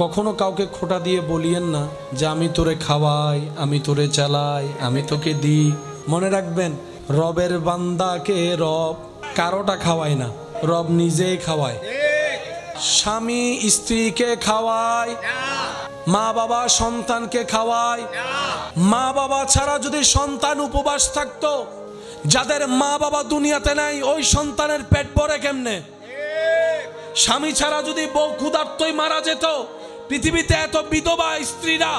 কখনো কাউকে খোটা দিয়ে বলিয়েন না যে আমি তোরে খাওয়াই, আমি তোরে চালাই, আমি তোকে দিই। মনে রাখবেন, রবের বান্দাকে রব কারোটা খাওয়ায় না, রব নিজেই খাওয়ায়। স্বামী স্ত্রীকে খাওয়ায়, মা বাবা সন্তানকে খাওয়ায়। মা বাবা ছাড়া যদি সন্তান উপবাস থাকতো, যাদের মা বাবা দুনিয়াতে নাই, ওই সন্তানের পেট ভরে কেমনে? স্বামী ছাড়া যদি বউ ক্ষুধার্তই মারা যেত, পৃথিবীতে এত বিধবা স্ত্রীরা,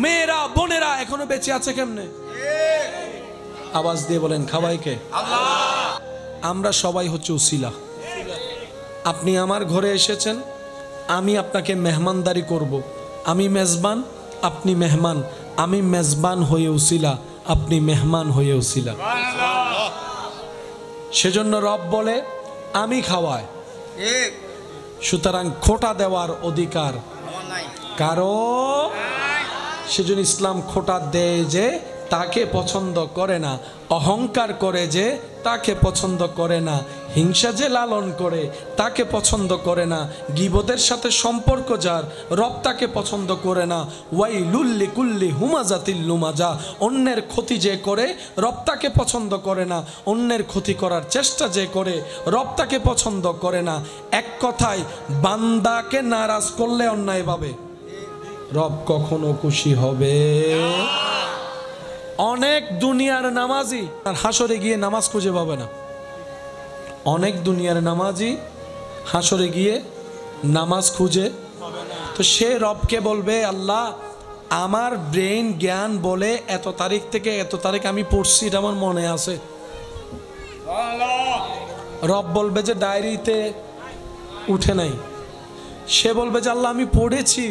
মেয়েরা, বোনেরা এখনো বেঁচে আছে কেমনে? আওয়াজ দিয়ে বলেন, খাওয়াই কে? আল্লাহ। আমরা সবাই হচ্ছে উসিলা। আপনি আমার ঘরে এসেছেন, আমি আপনাকে মেহমানদারি করব। আমি মেজবান, আপনি মেহমান। আমি মেজবান হয়ে উসিলা, আপনি মেহমান হয়ে উসিলা। সেজন্য রব বলে আমি খাওয়াই। সুতরাং খোটা দেওয়ার অধিকার কারো। সেজন্য ইসলাম খোটা দেয় যে তাকে পছন্দ করে না, অহংকার করে যে তাকে পছন্দ করে না, হিংসা যে লালন করে তাকে পছন্দ করে না, গীবতের সাথে সম্পর্ক যার, রব তাকে পছন্দ করে না। ওয়াইলুল লিকুল্লি হুমাজাতিল লুমাজা, অন্যের ক্ষতি যে করে রব তাকে পছন্দ করে না, অন্যের ক্ষতি করার চেষ্টা যে করে রব তাকে পছন্দ করে না। এক কথায়, বান্দাকে নারাজ করলে অন্যায়ভাবে রব কখনো খুশি হবে? অনেক দুনিয়ার নামাজি আর হাসরে গিয়ে নামাজ খুঁজে পাবে না। অনেক দুনিয়ার নামাজি হাসরে গিয়ে নামাজ খুঁজে, তো সে রবকে বলবে, আল্লাহ আমার ব্রেন জ্ঞান বলে এত তারিখ থেকে এত তারিখ আমি পড়ছি, এটা আমার মনে আছে। রব বলবে যে ডায়েরিতে উঠে নাই। সে বলবে যে আল্লাহ আমি পড়েছি,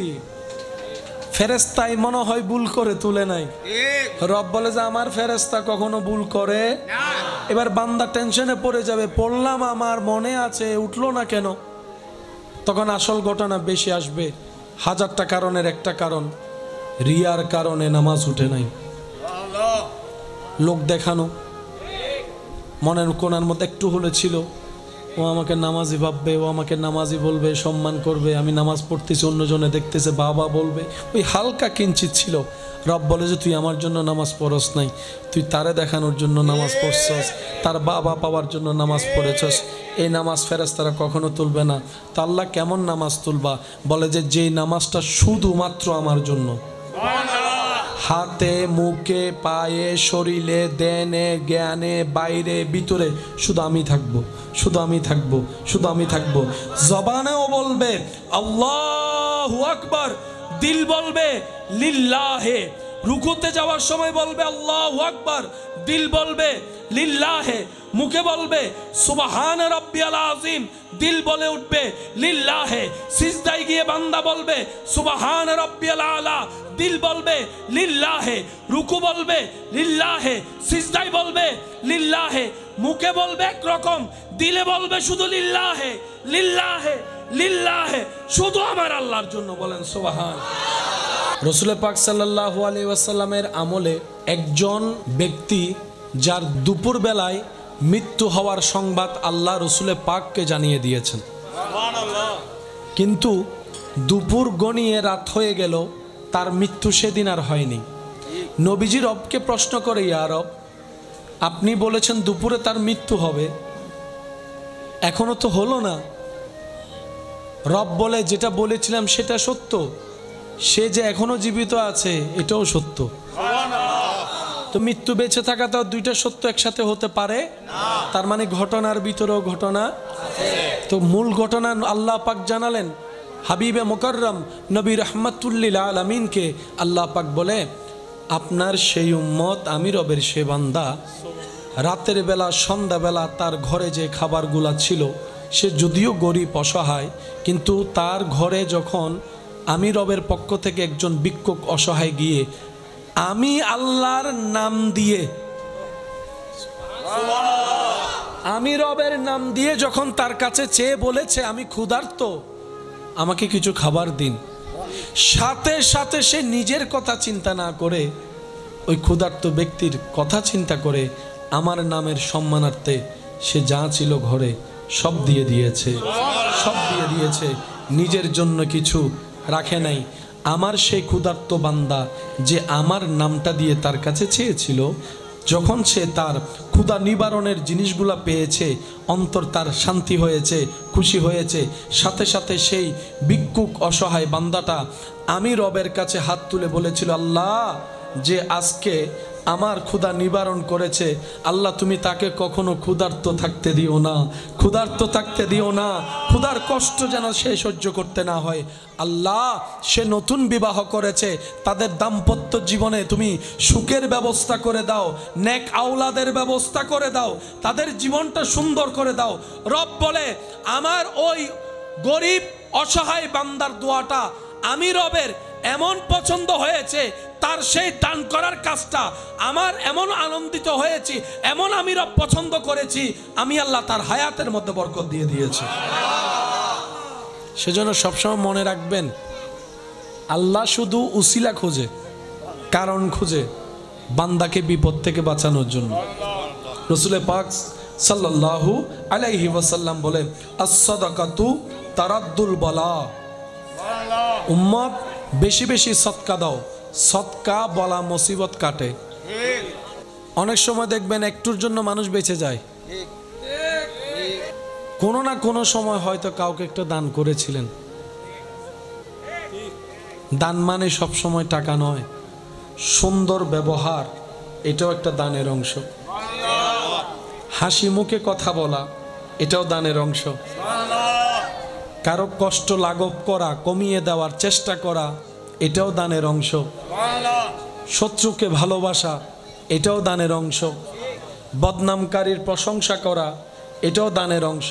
ফেরেশতাই মনে হয় ভুল করে তুলে নাই। রব বলে যে আমার ফেরেশতা কখনো ভুল করে না। এবার বান্দা টেনশনে পড়ে যাবে, পড়লাম আমার মনে আছে, উঠলো না কেন? তখন আসল ঘটনা বেশি আসবে। হাজারটা কারণের একটা কারণ, রিয়ার কারণে নামাজ উঠে নাই। লোক দেখানো, মনের কোণার মধ্যে একটু হলে ছিল, ও আমাকে নামাজি ভাববে, ও আমাকে নামাজি বলবে, সম্মান করবে, আমি নামাজ পড়তেছি, অন্যজনে দেখতেছে, বাবা বলবে, ওই হালকা কিঞ্চিত ছিল। রব বলে যে তুই আমার জন্য নামাজ পড়স নাই, তুই তারে দেখানোর জন্য নামাজ পড়ছস, তার বাবা পাওয়ার জন্য নামাজ পড়েছস। এই নামাজ ফেরেশতারা কখনো তুলবে না। তা আল্লাহ কেমন নামাজ তুলবা? বলে যে যেই নামাজটা শুধুমাত্র আমার জন্য, হাতে, মুখে, পায়ে, শরীরে, দেনে, জ্ঞানে, বাইরে, ভিতরে শুধু আমি থাকবো, শুধু আমি থাকবো, শুধু আমি থাকবো। জবানেও বলবে আল্লাহু আকবার, দিল বলবে লিল্লাহে। রুকুতে যাওয়ার সময় বলবে আল্লাহু আকবার, দিল বলবে লিল্লাহে। মুখে বলবে সুবহান রাব্বিয়াল আযীম, দিল বলে উঠবে লিল্লাহে। সিজদায় গিয়ে বান্দা বলবে সুবহান রাব্বিয়াল আলা, দিল বলবে লিল্লাহে। রুকু বলবে লিল্লাহে, সিজদায় বলবে লিল্লাহে। মুখে বলবে একরকম, দিলে বলবে শুধু লিল্লাহে, লিল্লাহে, লিল্লাহে, শুধু আমার আল্লাহর জন্য। বলেন সুবহান। রাসূল পাক সাল্লাল্লাহু আলাইহি ওয়াসাল্লামের আমলে একজন ব্যক্তি, যার দুপুর বেলায় মৃত্যু হওয়ার সংবাদ আল্লাহ রসুল পাককে জানিয়ে দিয়েছেন, কিন্তু দুপুর গনিয়ে রাত হয়ে গেল, তার মৃত্যু সেদিন আর হয়নি। নবীজি রবকে প্রশ্ন করে, ইয়া রব, আপনি বলেছেন দুপুরে তার মৃত্যু হবে, এখনো তো হলো না। রব বলে যেটা বলেছিলাম সেটা সত্য, সে যে এখনো জীবিত আছে এটাও সত্য। তো মৃত্যু বেঁচে থাকা তো দুইটা সত্য একসাথে হতে পারে না। তার মানে ঘটনার ভিতরেও ঘটনা আছে। তো মূল ঘটনা আল্লাহ পাক জানালেন হাবিবে মুকাররম নবী রাহমাতুল্লিল আলামিনকে। আল্লাহ পাক বলে, আপনার সেই উম্মত, আমি রবের সে বান্দা, রাতের বেলা, সন্ধ্যাবেলা তার ঘরে যে খাবারগুলা ছিল, সে যদিও গরিব অসহায়, কিন্তু তার ঘরে যখন আমি রবের পক্ষ থেকে একজন ভিক্ষুক অসহায় গিয়ে আমি আল্লাহর নাম দিয়ে, আমি রবের নাম দিয়ে যখন তার কাছে চেয়ে বলেছে আমি ক্ষুধার্ত, আমাকে কিছু খাবার দিন, সাথে সাথে সে নিজের কথা চিন্তা না করে ওই ক্ষুধার্ত ব্যক্তির কথা চিন্তা করে আমার নামের সম্মানার্থে সে যা ছিল ঘরে সব দিয়ে দিয়েছে, সব দিয়ে দিয়েছে। নিজের জন্য কিছু রাখে নাই। আমার সেই ক্ষুধার্ত বান্দা যে আমার নামটা দিয়ে তার কাছে চেয়েছিল, যখন সে তার ক্ষুধা নিবারণের জিনিসগুলা পেয়েছে, অন্তর তার শান্তি হয়েছে, খুশি হয়েছে, সাথে সাথে সেই ভিক্ষুক অসহায় বান্দাটা আমি রবের কাছে হাত তুলে বলেছিল, আল্লাহ যে আজকে আমার ক্ষুধা নিবারণ করেছে, আল্লাহ তুমি তাকে কখনো ক্ষুধার্ত থাকতে দিও না, ক্ষুধার্ত থাকতে দিও না, ক্ষুধার কষ্ট যেন সে সহ্য করতে না হয়। আল্লাহ সে নতুন বিবাহ করেছে, তাদের দাম্পত্য জীবনে তুমি সুখের ব্যবস্থা করে দাও, নেক আওলাদের ব্যবস্থা করে দাও, তাদের জীবনটা সুন্দর করে দাও। রব বলে আমার ওই গরিব অসহায় বান্দার দোয়াটা আমি রবের এমন পছন্দ হয়েছে, তার সেই দান করার কাজটা আমার এমন আনন্দিত হয়েছি, এমন আমি রব পছন্দ করেছি, আমি আল্লাহ তার হায়াতের মধ্যে বরকত দিয়ে দিয়েছি। সেজন্য সবসময় মনে রাখবেন, আল্লাহ শুধু উসিলা খোঁজে, কারণ খুঁজে বান্দাকে বিপদ থেকে বাঁচানোর জন্য। রাসূল পাক সাল্লাল্লাহু আলাইহি ওয়াসাল্লাম বলেন, আস-সাদাকাতু তারাদ্দুল বালা। উম্মত বেশি বেশি সদকা দাও, সদকা বলা মুসিবত কাটে। অনেক সময় দেখবেন একটুর জন্য মানুষ বেঁচে যায়, কোনো না কোনো সময় হয়তো কাউকে একটা দান করেছিলেন। দান মানে সব সময় টাকা নয়, সুন্দর ব্যবহার এটাও একটা দানের অংশ। হাসি মুখে কথা বলা এটাও দানের অংশ। কারো কষ্ট লাঘব করা, কমিয়ে দেওয়ার চেষ্টা করা এটাও দানের অংশ। শত্রুকে ভালোবাসা এটাও দানের অংশ। বদনামকারীর প্রশংসা করা এটাও দানের অংশ।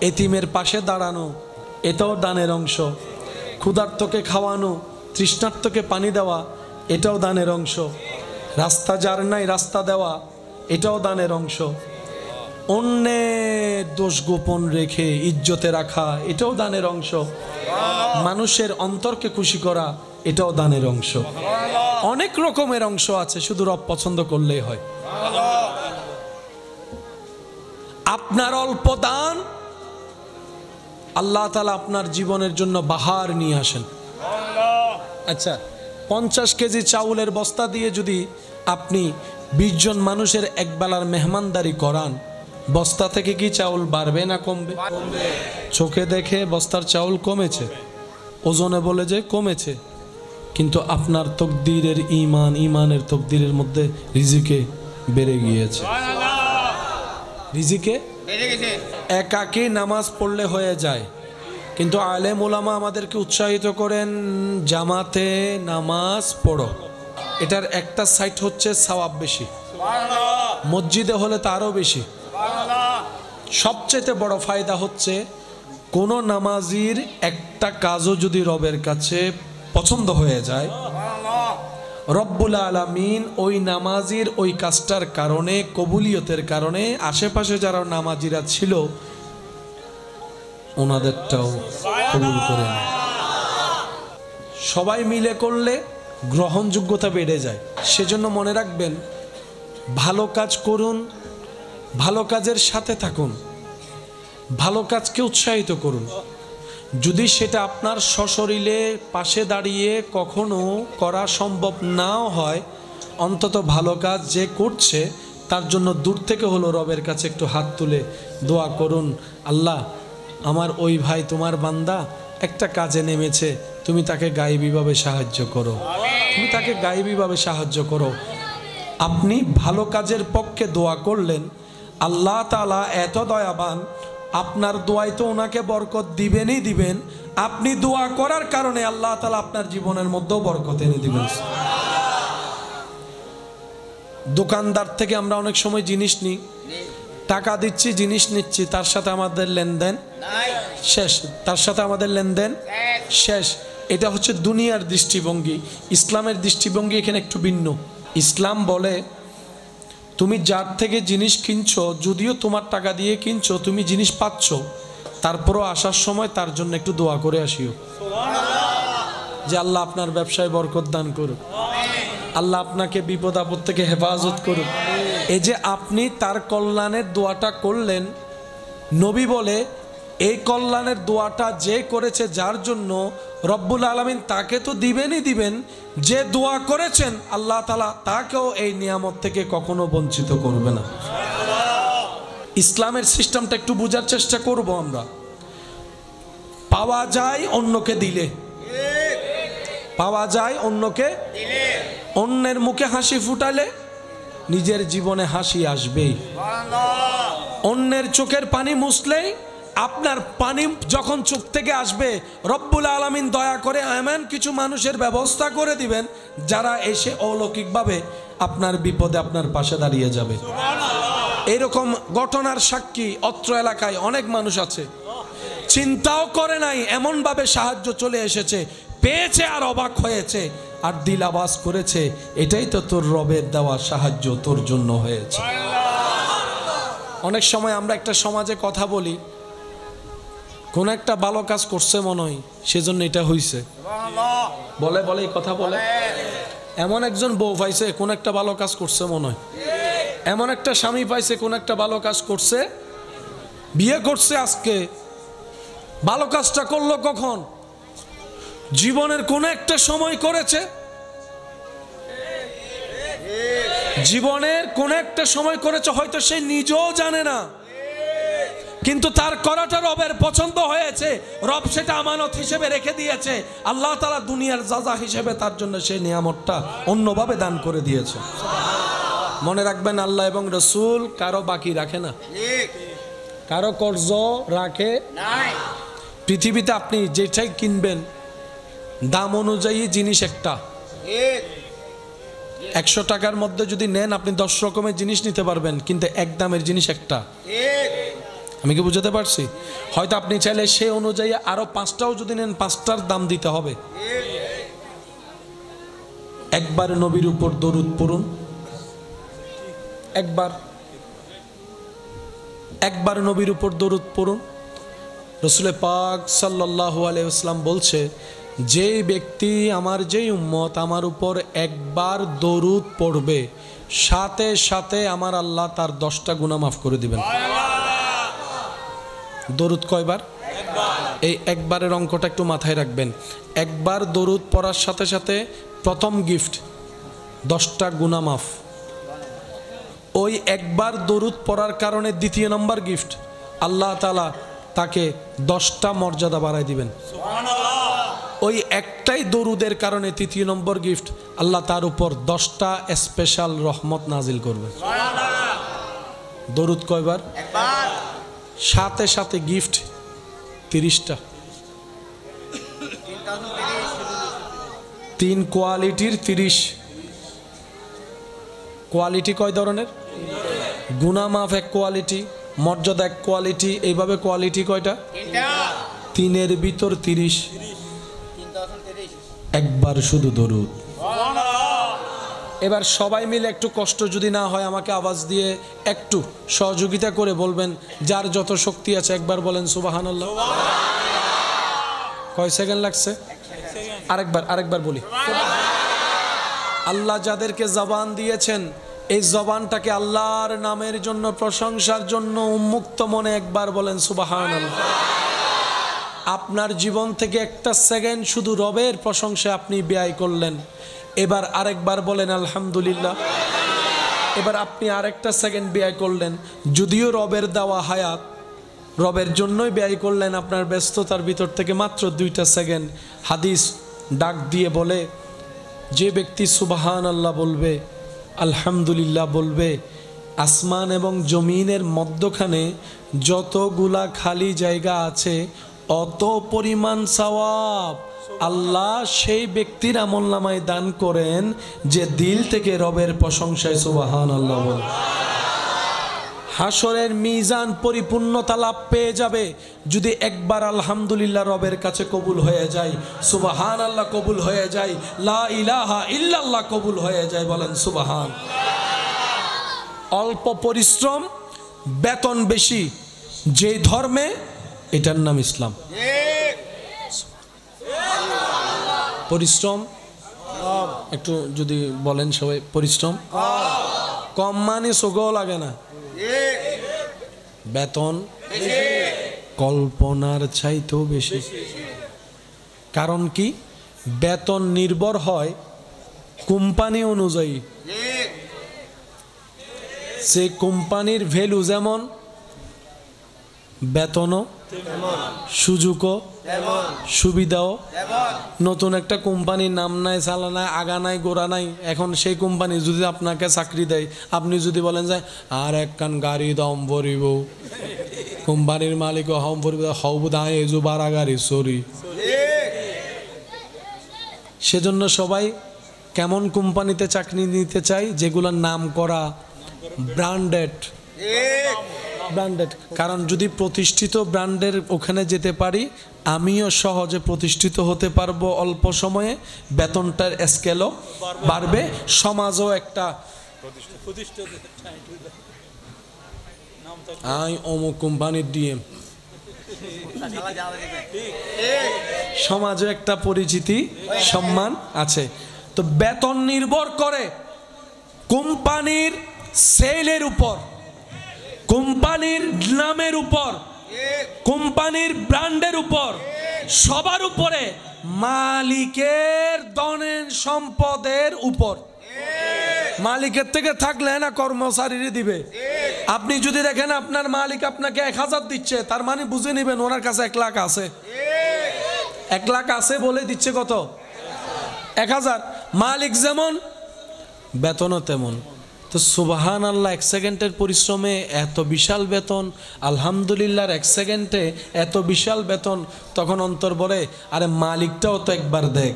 এতিমের পাশে দাঁড়ানো এটাও দানের অংশ। ক্ষুধার্তকে খাওয়ানো, তৃষ্ণার্তকে পানি দেওয়া এটাও দানের অংশ। রাস্তা যার নাই রাস্তা দেওয়া এটাও দানের অংশ। অন্যের দোষ গোপন রেখে ইজ্জতে রাখা এটাও দানের অংশ। মানুষের অন্তরকে খুশি করা এটাও দানের অংশ। অনেক রকমের অংশ আছে, শুধু রব পছন্দ করলেই হয়। আপনার অল্প দান আল্লাহ তাআলা আপনার জীবনের জন্য বাহার নিয়ে আসেন। আচ্ছা, 50 কেজি চাউলের বস্তা দিয়ে যদি আপনি 20 জন মানুষের একবেলার মেহমানদারি করান, বস্তা থেকে কি চাউল বাড়বে না কমবে? চোখে দেখে বস্তার চাউল কমেছে, ওজনে বলে যে কমেছে, কিন্তু আপনার তকদিরের ইমানের তকদিরের মধ্যে রিজিকে বেড়ে গিয়েছে। রিজিকে একাকী নামাজ পড়লে হয়ে যায়, কিন্তু আলেম ওলামা আমাদেরকে উৎসাহিত করেন জামাতে নামাজ পড়ো। এটার একটা সাইড হচ্ছে সওয়াব বেশি, মসজিদে হলে তারও বেশি। সবচেয়ে বড় ফায়দা হচ্ছে কোন নামাজির একটা কাজও যদি রবের কাছে পছন্দ হয়ে যায়, রব্বুল আলামিন ওই নামাজির ওই কাজটার কারণে, কবুলিয়তের কারণে আশেপাশে যারা নামাজিরা ছিল ওনাদেরটাও কবুল করে নেয়। সবাই মিলে করলে গ্রহণযোগ্যতা বেড়ে যায়। সেজন্য মনে রাখবেন, ভালো কাজ করুন, ভালো কাজের সাথে থাকুন, ভালো কাজকে উৎসাহিত করুন। যদি সেটা আপনার সশরীরে পাশে দাঁড়িয়ে কখনো করা সম্ভব নাও হয়, অন্তত ভালো কাজ যে করছে তার জন্য দূর থেকে হলো রবের কাছে একটু হাত তুলে দোয়া করুন, আল্লাহ আমার ওই ভাই তোমার বান্দা একটা কাজে নেমেছে, তুমি তাকে গায়েবীভাবে সাহায্য করো, তুমি তাকে গায়েবীভাবে সাহায্য করো। আপনি ভালো কাজের পক্ষে দোয়া করলেন, আল্লাহ তাআলা এত দয়াবান, আপনার দোয়ায় তো ওনাকে বরকত দিবেনই দিবেন, আপনি দোয়া করার কারণে আল্লাহ তাআলা আপনার জীবনের মধ্যেও বরকত এনে দিবেন। দোকানদার থেকে আমরা অনেক সময় জিনিস নিই, টাকা দিচ্ছি, জিনিস নিচ্ছি, তার সাথে আমাদের লেনদেন শেষ, তার সাথে আমাদের লেনদেন শেষ। এটা হচ্ছে দুনিয়ার দৃষ্টিভঙ্গি। ইসলামের দৃষ্টিভঙ্গি এখানে একটু ভিন্ন। ইসলাম বলে তুমি যার থেকে জিনিস কিনছো, যদিও তোমার টাকা দিয়ে কিনছো, তুমি জিনিস পাচ্ছ, তারপরও আসার সময় তার জন্য একটু দোয়া করে আসিও যে আল্লাহ আপনার ব্যবসায় বরকত দান করুক, আল্লাহ আপনাকে বিপদ আপদ থেকে হেফাজত করুক। এই যে আপনি তার কল্যাণের দোয়াটা করলেন, নবী বলে এই কল্যাণের দোয়াটা যে করেছে যার জন্য, রব্বুল আলামিন তাকে তো দিবেনই দিবেন, যে দোয়া করেছেন আল্লাহ তাআলা তাকেও এই নিয়ামত থেকে কখনো বঞ্চিত করবে না। ইসলামের সিস্টেমটা একটু বোঝার চেষ্টা করব আমরা। পাওয়া যায় অন্যকে দিলে, পাওয়া যায় অন্যকে দিলে, অন্যের মুখে হাসি ফুটালে নিজের জীবনে হাসি আসবেই। অন্যের চোখের পানি মুছলেই আপনার পানি যখন চোখ থেকে আসবে, রব্বুল আলামিন দয়া করে এমন কিছু মানুষের ব্যবস্থা করে দিবেন যারা এসে অলৌকিকভাবে আপনার বিপদে আপনার পাশে দাঁড়িয়ে যাবে। এরকম ঘটনার সাক্ষী অত্র এলাকায় অনেক মানুষ আছে, চিন্তাও করে নাই এমনভাবে সাহায্য চলে এসেছে, পেয়েছে আর অবাক হয়েছে আর দিল আওয়াজ করেছে, এটাই তো তোর রবের দেওয়া সাহায্য তোর জন্য হয়েছে। অনেক সময় আমরা একটা সমাজে কথা বলি, কোন একটা ভালো কাজ করছে মনে হয় সেজন্য এটা হইছে, বলে বলে এই কথা বলে। এমন একজন বউ পাইছে, কোন একটা ভালো কাজ করছে মনে হয়। এমন একটা স্বামী পাইছে, কোন একটা ভালো কাজ করছে। বিয়ে করছে আজকে, ভালো কাজটা করলো কখন? জীবনের কোন একটা সময় করেছে, জীবনের কোন একটা সময় করেছে, হয়তো সে নিজেও জানে না, কিন্তু তার করাটা রবের পছন্দ হয়েছে, রব সেটা আমানত হিসেবে রেখে দিয়েছে। আল্লাহ তাআলা দুনিয়ার যাজা হিসেবে তার জন্য সেই নিয়ামতটা অন্যভাবে দান করে দিয়েছে। মনে রাখবেন, আল্লাহ এবং রাসূল কারো বাকি রাখে না, কারো কর্জ রাখে নাই। পৃথিবীতে আপনি যেটাই কিনবেন দাম অনুযায়ী জিনিস একটা, 100 টাকার মধ্যে যদি নেন আপনি 10 রকমের জিনিস নিতে পারবেন, কিন্তু এক দামের জিনিস একটা। আমি কি বুঝাতে পারছি? হয়তো আপনি চাইলে সে অনুযায়ী আরো 5টাও যদি নেন 5টার দাম দিতে হবে। একবার নবীর উপর দরুদ পড়ুন, একবার নবীর উপর দরুদ পড়ুন। রাসূল পাক সাল্লাল্লাহু আলাইহি ওয়াসাল্লাম বলছে, যে ব্যক্তি আমার, যেই উম্মত আমার উপর একবার দরুদ পড়বে, সাথে সাথে আমার আল্লাহ তার 10টা গুনাহ মাফ করে দিবেন। দরুদ কয়বার? এই একবারের অঙ্কটা একটু মাথায় রাখবেন। একবার দরুদ পড়ার সাথে সাথে প্রথম গিফট 10টা গুনাহ মাফ। ওই একবার দরুদ পড়ার কারণে দ্বিতীয় নম্বর গিফট, আল্লাহ তাআলা তাকে 10টা মর্যাদা বাড়ায় দিবেন। ওই একটাই দরুদের কারণে তৃতীয় নম্বর গিফট, আল্লাহ তার উপর 10টা স্পেশাল রহমত নাজিল করবে। দরুদ কয়বার? একবার। সাথে সাথে গিফট 30টা। 3 কোয়ালিটির 30। কোয়ালিটি কয় ধরনের? গুনাহ মাফ এক কোয়ালিটি, মর্যাদা এক কোয়ালিটি, এইভাবে কোয়ালিটি কয়টা? 3-এর ভিতর 30। একবার শুধু দরুদ। এবার সবাই মিলে একটু কষ্ট যদি না হয় আমাকে আওয়াজ দিয়ে একটু সহযোগিতা করে বলবেন, যার যত শক্তি আছে একবার বলেন সুবহানাল্লাহ। কয় সেকেন্ড লাগছে? আরেকবার বলি। আল্লাহ যাদেরকে জবান দিয়েছেন, এই জবানটাকে আল্লাহর নামের জন্য, প্রশংসার জন্য উন্মুক্ত মনে একবার বলেন সুবহানাল্লাহ। আপনার জীবন থেকে একটা সেকেন্ড শুধু রবের প্রশংসা আপনি ব্যয় করলেন, এবার আরেকবার বলেন আলহামদুলিল্লাহ। এবার আপনি আরেকটা সেকেন্ড ব্যয় করলেন, যদিও রবের দেওয়া হায়াত, রবের জন্যই ব্যয় করলেন, আপনার ব্যস্ততার ভিতর থেকে মাত্র 2টা সেকেন্ড। হাদিস ডাক দিয়ে বলে, যে ব্যক্তি সুবহানাল্লাহ বলবে, আলহামদুলিল্লাহ বলবে, আসমান এবং জমিনের মধ্যখানে যতগুলা খালি জায়গা আছে অত পরিমাণ সওয়াব আল্লাহ সেই ব্যক্তির আমলনামায় দান করেন যে দিল থেকে রবের প্রশংসায় সুবহানাল্লাহ বলে। হাসরের মিজান পরিপূর্ণতা লাভ পেয়ে যাবে যদি একবার আলহামদুলিল্লাহ রবের কাছে কবুল হয়ে যায়, সুবহানাল্লাহ কবুল হয়ে যায়, লা ইলাহা ইল্লাল্লাহ কবুল হয়ে যায়। বলেন সুবহান। অল্প পরিশ্রম, বেতন বেশি, যে ধর্মে, এটার নাম ইসলাম। পরিশ্রম একটু যদি বলেন সবাই, পরিশ্রম কম মানে সোগও লাগে না, বেতন কল্পনার চাইতেও বেশি। কারণ কি? বেতন নির্ভর হয় কোম্পানি অনুযায়ী। সে কোম্পানির ভ্যালু যেমন, বেতনও, সুযোগও, সুবিধাও। নতুন একটা কোম্পানির নাম নাই, চালা নাই, আগা নাই, গোড়া নাই। এখন সেই কোম্পানি যদি আপনাকে চাকরি দেয়, আপনি যদি বলেন যে আর একখান গাড়ি দম ভরিব, কোম্পানির মালিক হম ভরিব, হব দায় এজু বারা গাড়ি সরি। সেজন্য সবাই কেমন কোম্পানিতে চাকরি নিতে চাই? যেগুলোর নাম করা, ব্র্যান্ডেড। কারণ যদি প্রতিষ্ঠিত ব্র্যান্ডের ওখানে যেতে পারি, আমিও সহজে প্রতিষ্ঠিত হতে পারবো অল্প সময়ে, বেতনটার স্কেলও বাড়বে, সমাজও একটা আই অমুক কোম্পানির ডিএম, সমাজে একটা পরিচিতি, সম্মান আছে। তো বেতন নির্ভর করে কোম্পানির সেলের উপর, কোম্পানির নামের উপর, কোম্পানির ব্র্যান্ডের উপর, সবার উপরে, মালিকের ধনের সম্পদের উপর। মালিকের থেকে থাকলে না কর্মচারীরা দিবে। আপনি যদি দেখেন আপনার মালিক আপনাকে 1000 দিচ্ছে, তার মানে বুঝে নেবেন ওনার কাছে 1 লাখ আছে। 1 লাখ আছে বলে দিচ্ছে কত? 1000। মালিক যেমন বেতনও তেমন। তো সুবহানাল্লাহ, 1 সেকেন্ডের পরিশ্রমে এত বিশাল বেতন, আলহামদুলিল্লাহর 1 সেকেন্ডে এত বিশাল বেতন। তখন অন্তর বলে, আরে মালিকটাও তো একবার দেখ,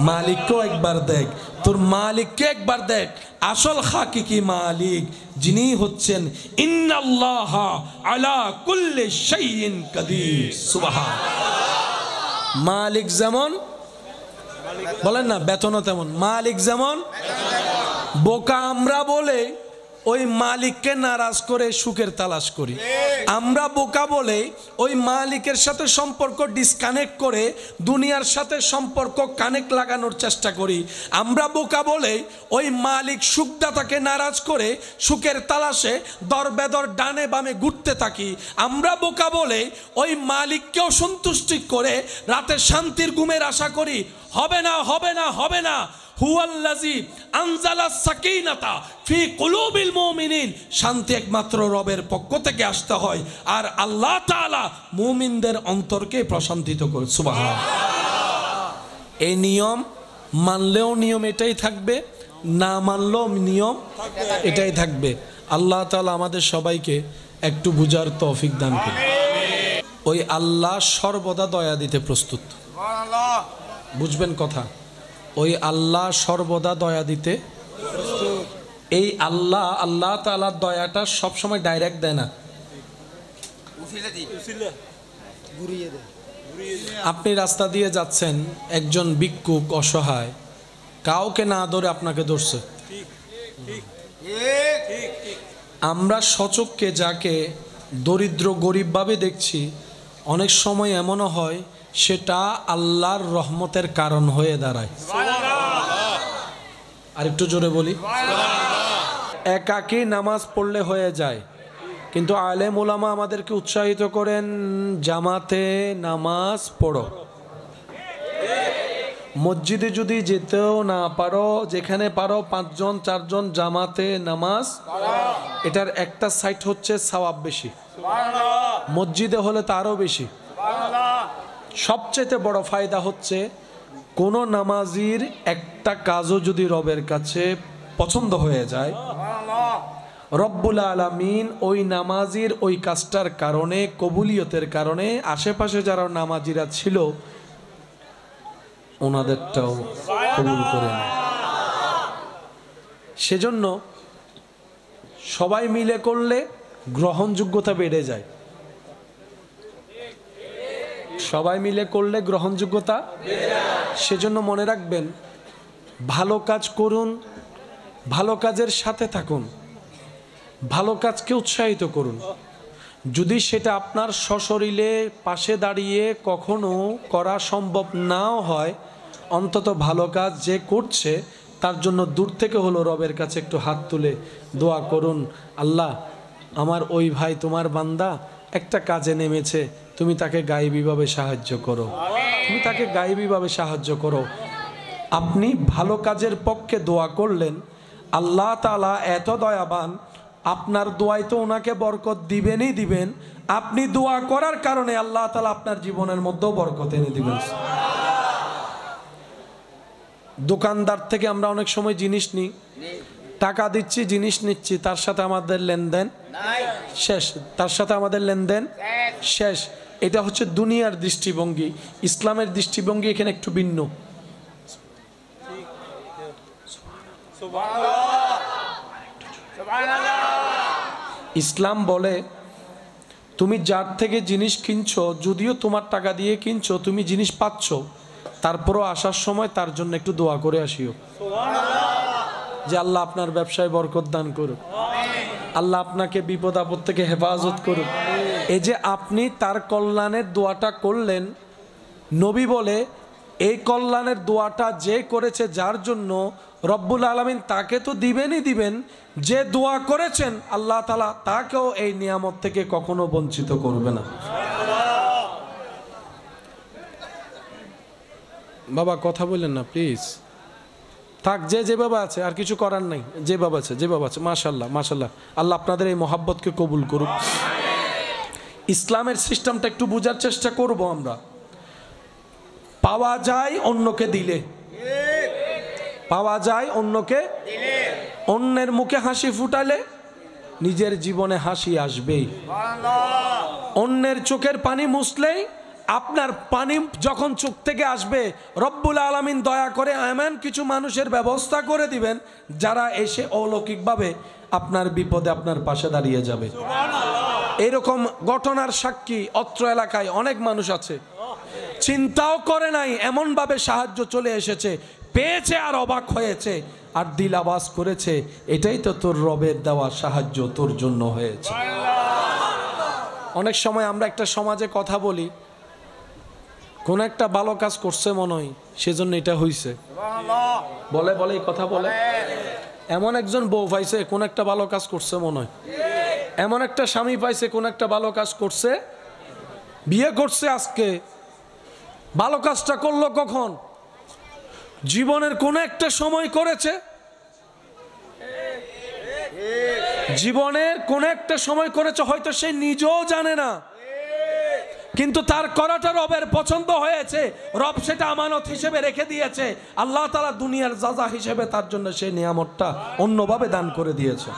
মালিককেও একবার দেখ, তোর মালিককে একবার দেখ। আসল হাকিকি মালিক যিনি হচ্ছেন ইন্নাল্লাহা আলা কুল্লি শাইইন কাদির। সুবহান। মালিক যেমন, বলেন না, বেতনও তেমন। মালিক যেমন, বোকা আমরা বলে ওই মালিককে নারাজ করে সুখের তালাশ করি। আমরা বোকা বলে ওই মালিকের সাথে সম্পর্ক ডিসকানেক্ট করে দুনিয়ার সাথে সম্পর্ক কানেক্ট লাগানোর চেষ্টা করি। আমরা বোকা বলে ওই মালিক সুখদাতাকে নারাজ করে সুখের তালাশে দরবেদর ডানে বামে ঘুরতে থাকি। আমরা বোকা বলে ওই মালিককেও সন্তুষ্টি করে রাতে শান্তির ঘুমের আশা করি। হবে না, হবে না, হবে না। হুয়াল্লাযী আনজালা সাকিনাতা ফি কুলুবিল মুমিনিন। শান্তি একমাত্র রবের পক্ষ থেকে আসতে হয়, আর আল্লাহ তাআলা মুমিনদের অন্তরকে প্রশান্তিত করে। সুবহানাল্লাহ। এই নিয়ম মানলেও নিয়ম এটাই থাকবে, না মানলেও নিয়ম এটাই থাকবে। আল্লাহ তাআলা আমাদের সবাইকে একটু বুঝার তৌফিক দান করুন। ওই আল্লাহ সর্বদা দয়া দিতে প্রস্তুত। সুবহানাল্লাহ। বুঝবেন কথা, ওই আল্লাহ সর্বদা দয়া দিতে। এই আল্লাহ, আল্লাহ তাআলার দয়াটা সবসময় ডাইরেক্ট দেয় না। আপনি রাস্তা দিয়ে যাচ্ছেন, একজন ভিক্ষুক অসহায়, কাউকে না ধরে আপনাকে ধরছে। আমরা সচক্ষে যাকে দরিদ্র গরিব ভাবে দেখছি, অনেক সময় এমনও হয় সেটা আল্লাহর রহমতের কারণ হয়ে দাঁড়ায়। আর একটু জোরে বলি, একাকী নামাজ পড়লে হয়ে যায়, কিন্তু আলেম ওলামা আমাদেরকে উৎসাহিত করেন জামাতে নামাজ পড়ো। মসজিদে যদি যেতেও না পারো, যেখানে পারো 5 জন 4 জন জামাতে নামাজ, এটার একটা সাইড হচ্ছে সওয়াব বেশি, মসজিদে হলে তারও বেশি। সবচেয়ে বড় ফায়দা হচ্ছে কোন নামাজির একটা কাজও যদি রবের কাছে পছন্দ হয়ে যায়, রব্বুল আলামিন ওই নামাজির ওই কাজটার কারণে, কবুলিয়তের কারণে আশেপাশে যারা নামাজিরা ছিল ওনাদেরটাও কবুল করে নেয়। সেজন্য সবাই মিলে করলে গ্রহণযোগ্যতা বেড়ে যায়। সবাই মিলে করলে গ্রহণযোগ্যতা। সেজন্য মনে রাখবেন, ভালো কাজ করুন, ভালো কাজের সাথে থাকুন, ভালো কাজকে উৎসাহিত করুন। যদি সেটা আপনার সশরীরে পাশে দাঁড়িয়ে কখনো করা সম্ভব নাও হয়, অন্তত ভালো কাজ যে করছে তার জন্য দূর থেকে হলো রবের কাছে একটু হাত তুলে দোয়া করুন, আল্লাহ আমার ওই ভাই তোমার বান্দা একটা কাজে নেমেছে, তুমি তাকে গায়েবীভাবে সাহায্য করো, তুমি তাকে গায়েবীভাবে সাহায্য করো। আপনি ভালো কাজের পক্ষে দোয়া করলেন, আল্লাহ তাআলা এত দয়াবান, আপনার দোয়ায় তো ওনাকে বরকত দিবেনই দিবেন, আপনি দোয়া করার কারণে আল্লাহ তাআলা আপনার জীবনের মধ্যেও বরকত এনে দিবেন। দোকানদার থেকে আমরা অনেক সময় জিনিস নিই, টাকা দিচ্ছি, জিনিস নিচ্ছি, তার সাথে আমাদের লেনদেন শেষ, তার সাথে আমাদের লেনদেন শেষ। এটা হচ্ছে দুনিয়ার দৃষ্টিভঙ্গি। ইসলামের দৃষ্টিভঙ্গি এখানে একটু ভিন্ন। ইসলাম বলে তুমি যার থেকে জিনিস কিনছো, যদিও তোমার টাকা দিয়ে কিনছো, তুমি জিনিস পাচ্ছ, তারপরও আসার সময় তার জন্য একটু দোয়া করে আসিও যে আল্লাহ আপনার ব্যবসায় বরকত দান করুক, আল্লাহ আপনাকে বিপদ আপদ থেকে হেফাজত করুক। এই যে আপনি তার কল্যাণের দোয়াটা করলেন, নবী বলে এই কল্যাণের দোয়াটা যে করেছে যার জন্য, রব্বুল আলামিন তাকে তো দিবেনই দিবেন, যে দোয়া করেছেন আল্লাহ তাআলা তাকেও এই নিয়ামত থেকে কখনো বঞ্চিত করবে না। বাবা কথা বললেন না প্লিজ, থাক, যে যেভাবে আছে আর কিছু করার নাই, যেভাবে আছে যেভাবে আছে। মাশাআল্লাহ মাশাআল্লাহ, আল্লাহ আপনাদের এই মহাব্বতকে কবুল করুক। ইসলামের সিস্টেমটা একটু বোঝার চেষ্টা করব আমরা। পাওয়া যায় অন্যকে দিলে, পাওয়া যায় অন্যকে দিলে, অন্যের মুখে হাসি ফুটালে নিজের জীবনে হাসি আসবেই। অন্যের চোখের পানি মুছলেই আপনার পানি যখন চোখ থেকে আসবে, রব্বুল আলামিন দয়া করে এমন কিছু মানুষের ব্যবস্থা করে দিবেন যারা এসে অলৌকিকভাবে আপনার বিপদে আপনার পাশে দাঁড়িয়ে যাবে। এরকম ঘটনার সাক্ষী অত্র এলাকায় অনেক মানুষ আছে, চিন্তাও করে নাই, এমনভাবে সাহায্য চলে এসেছে, পেয়েছে আর অবাক হয়েছে, আর দিল আওয়াজ করেছে, এটাই তো তোর রবের দেওয়া সাহায্য তোর জন্য হয়েছে। অনেক সময় আমরা একটা সমাজে কথা বলি, কোন একটা ভালো কাজ করছে মনে হয় সেজন্য এটা হইছে, বলে বলে এই কথা বলে। এমন একজন বউ পাইছে, কোন একটা ভালো কাজ করছে মনে হয়, এমন একটা স্বামী পাইছে, কোন একটা ভালো কাজ করছে, বিয়ে করছে আজকে, ভালো কাজটা করলো কখন? জীবনের কোন একটা সময় করেছে, জীবনের কোন একটা সময় করেছে, হয়তো সে নিজেও জানে না, কিন্তু তার করাটা রবের পছন্দ হয়েছে, রব সেটা আমানত হিসেবে রেখে দিয়েছে, আল্লাহ তাআলা দুনিয়ার যাজা হিসেবে তার জন্য সেই নিয়ামতটা অন্যভাবে দান করে দিয়েছে।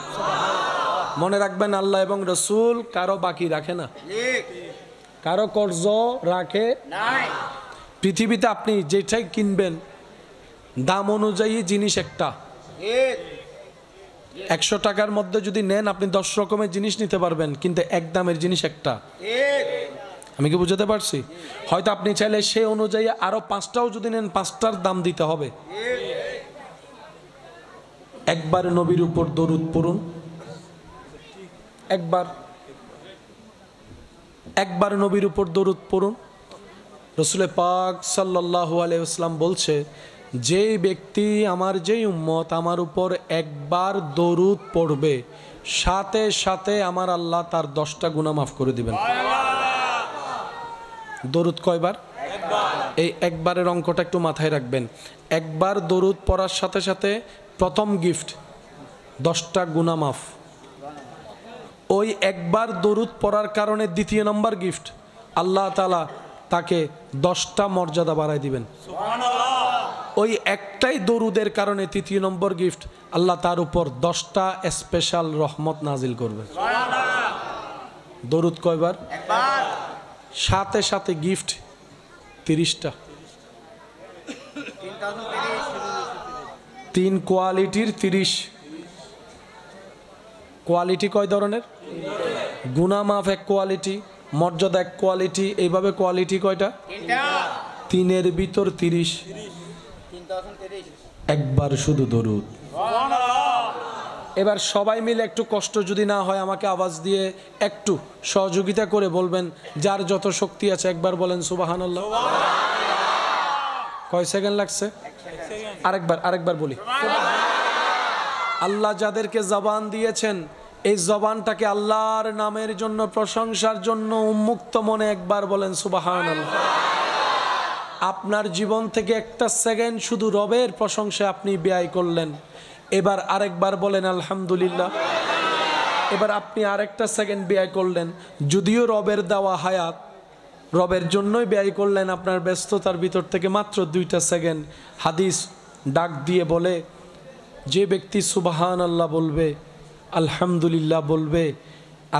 মনে রাখবেন, আল্লাহ এবং রাসূল কারো বাকি রাখে না, কারো কর্জ রাখে নাই। পৃথিবীতে আপনি যেটাই কিনবেন দাম অনুযায়ী জিনিস একটা, 100 টাকার মধ্যে যদি নেন আপনি 10 রকমের জিনিস নিতে পারবেন, কিন্তু এক দামের জিনিস একটা। আমি কি বুঝাতে পারছি? হয়তো আপনি চাইলে সে অনুযায়ী আরো 5টাও যদি নেন, 5টার দাম দিতে হবে। একবার নবীর উপর দরুদ পড়ুন, একবার নবীর উপর দরুদ পড়ুন। রাসূল পাক সাল্লাল্লাহু আলাইহি ওয়াসাল্লাম বলছে, যে ব্যক্তি আমার, যেই উম্মত আমার উপর একবার দরুদ পড়বে, সাথে সাথে আমার আল্লাহ তার 10টা গুনাহ মাফ করে দিবেন। দরুদ কয়বার? এই একবারের অঙ্কটা একটু মাথায় রাখবেন। একবার দরুদ পড়ার সাথে সাথে প্রথম গিফট 10টা গুনাহ মাফ। ওই একবার দরুদ পড়ার কারণে দ্বিতীয় নম্বর গিফট, আল্লাহ তাআলা তাকে 10টা মর্যাদা বাড়ায় দিবেন। ওই একটাই দরুদের কারণে তৃতীয় নম্বর গিফট, আল্লাহ তার উপর 10টা স্পেশাল রহমত নাজিল করবেন। দরুদ কয়বার? একবার। সাথে সাথে গিফট 30টা। 3 কোয়ালিটির 30। কোয়ালিটি কয় ধরনের? গুনাহ মাফ এক কোয়ালিটি, মর্যাদা এক কোয়ালিটি, এইভাবে কোয়ালিটি কয়টা? 3-এর ভিতর 30। একবার শুধু দরুদ। এবার সবাই মিলে একটু কষ্ট যদি না হয়, আমাকে আওয়াজ দিয়ে একটু সহযোগিতা করে বলবেন, যার যত শক্তি আছে একবার বলেন সুবহানাল্লাহ। কয় সেকেন্ড লাগছে? আরেকবার বলি। আল্লাহ যাদেরকে জবান দিয়েছেন এই জবানটাকে আল্লাহর নামের জন্য, প্রশংসার জন্য উন্মুক্ত মনে একবার বলেন সুবহানাল্লাহ। আপনার জীবন থেকে একটা সেকেন্ড শুধু রবের প্রশংসায় আপনি ব্যয় করলেন, এবার আরেকবার বলেন আলহামদুলিল্লাহ। এবার আপনি আরেকটা সেকেন্ড ব্যয় করলেন, যদিও রবের দেওয়া হায়াত, রবের জন্যই ব্যয় করলেন, আপনার ব্যস্ততার ভিতর থেকে মাত্র 2টা সেকেন্ড। হাদিস ডাক দিয়ে বলে, যে ব্যক্তি সুবহানাল্লাহ বলবে, আলহামদুলিল্লাহ বলবে,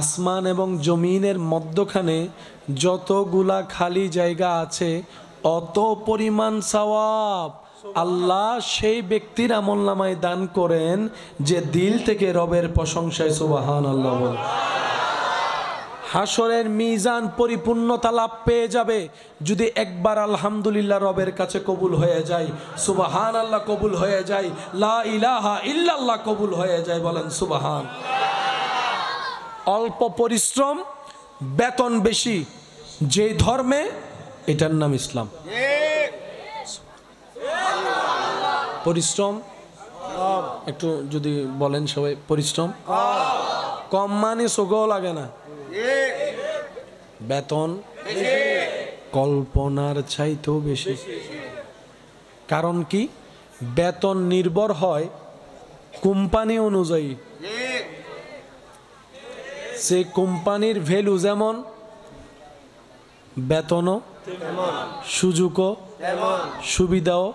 আসমান এবং জমিনের মধ্যখানে যতগুলা খালি জায়গা আছে অত পরিমাণ সওয়াব আল্লাহ সেই ব্যক্তির আমলনামায় দান করেন যে দিল থেকে রবের প্রশংসায় সুবহানাল্লাহ বলে। হাসরের মিজান পরিপূর্ণতা লাভ পেয়ে যাবে যদি একবার আলহামদুলিল্লাহ রবের কাছে কবুল হয়ে যায়, সুবহানাল্লাহ কবুল হয়ে যায়, লা ইলাহা ইল্লাল্লাহ কবুল হয়ে যায়। বলেন সুবহান। অল্প পরিশ্রম, বেতন বেশি, যে ধর্মে, এটার নাম ইসলাম। পরিশ্রম একটু যদি বলেন সবাই, পরিশ্রম কম মানে চোখও লাগে না, বেতন কল্পনার চাইতেও বেশি। কারণ কি? বেতন নির্ভর হয় কোম্পানি অনুযায়ী। সে কোম্পানির ভ্যালু যেমন, বেতনও, সুযোগও, সুবিধাও।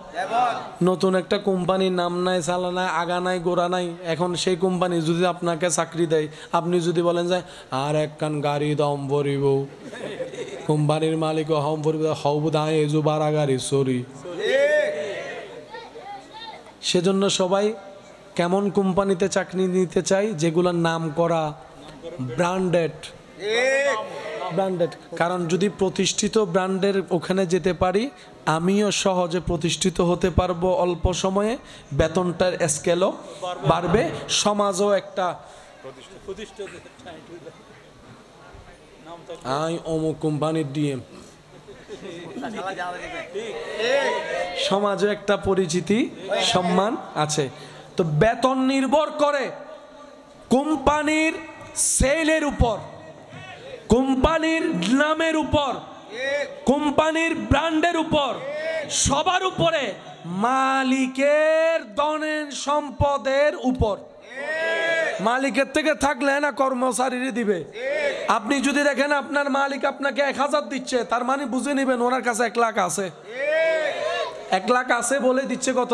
নতুন একটা কোম্পানির নাম নাই, চালা নাই, আগা নাই, গোড়া নাই, এখন সেই কোম্পানি যদি আপনাকে চাকরি দেয়, আপনি যদি বলেন যে আর একখান গাড়ি দম ভরিব, কোম্পানির মালিক হম ভরিব, হব দায় এজু বারা গাড়ি সরি। সেজন্য সবাই কেমন কোম্পানিতে চাকরি নিতে চাই? যেগুলোর নাম করা, ব্র্যান্ডেড। কারণ যদি প্রতিষ্ঠিত ব্র্যান্ডের ওখানে যেতে পারি, আমিও সহজে প্রতিষ্ঠিত হতে পারবো অল্প সময়ে, বেতনটার স্কেলও বাড়বে, সমাজও একটা আই অমুক কোম্পানির ডিএম, সমাজে একটা পরিচিতি, সম্মান আছে। তো বেতন নির্ভর করে কোম্পানির সেলের উপর, কোম্পানির নামের উপর, কোম্পানির ব্র্যান্ডের উপর, সবার উপরে, মালিকের ধনের সম্পদের উপর। মালিকের থেকে থাকলে না কর্মচারীরা দিবে। আপনি যদি দেখেন আপনার মালিক আপনাকে 1000 দিচ্ছে, তার মানে বুঝে নেবেন ওনার কাছে 1 লাখ আছে। 1 লাখ আছে বলে দিচ্ছে কত?